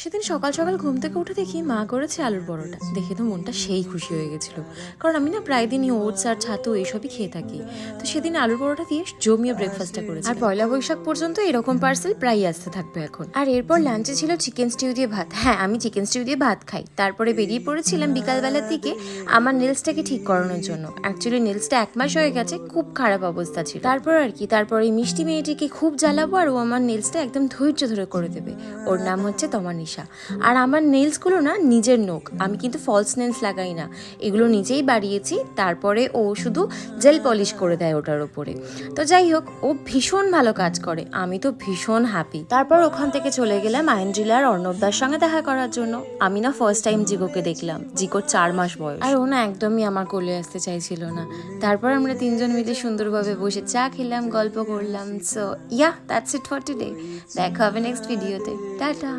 সেদিন সকাল সকাল ঘুম থেকে উঠে দেখি মা করেছে আলুর পরোটা। দেখে তো মনটা সেই খুশি হয়ে গেছিলো, কারণ আমি না প্রায় দিনই ওটস আর ছাতু এইসবই খেয়ে থাকি। তো সেদিন আলুর পরোটা দিয়ে জমিয়ে ব্রেকফাস্টটা করেছি। আর পয়লা বৈশাখ পর্যন্ত এরকম পার্সেল প্রায়ই আসতে থাকবে এখন। আর এরপর লাঞ্চে ছিল চিকেন স্টিউ দিয়ে ভাত। হ্যাঁ, আমি চিকেন স্টিউ দিয়ে ভাত খাই। তারপরে বেরিয়ে পড়েছিলাম বিকালবেলার দিকে আমার নেলসটাকে ঠিক করানোর জন্য। অ্যাকচুয়ালি নেলসটা 1 মাস হয়ে গেছে, খুব খারাপ অবস্থা ছিল। তারপর আর কি, তারপর এই মিষ্টি মেয়েটিকে খুব জ্বালাবো আর ও আমার নেলসটা একদম ধৈর্য ধরে করে দেবে। ওর নাম হচ্ছে তমানিশা। আর আমার নেলসগুলো না নিজের নখ, আমি কিন্তু ফলস নেলস লাগাই না, এগুলো নিজেই বাড়িয়েছি। তারপরে ও শুধু জেল পলিশ করে দেয় ওটার ওপরে। তো যাই হোক, ও ভীষণ ভালো কাজ করে, আমি তো ভীষণ হ্যাপি। তারপর ওখান থেকে চলে গেলাম আইনজিলা আর অর্ণবদার সঙ্গে দেখা করার জন্য। আমি না ফার্স্ট টাইম জিগোকে দেখলাম। জিগোর 4 মাস বয়স, আর ও না একদমই আমার কোলে আসতে চাইছিল না। তারপর আমরা তিনজন মিলে সুন্দরভাবে বসে চা খেলাম, গল্প করলাম। So yeah, that's it for today. দেখা হবে নেক্সট ভিডিওতে। টাটা।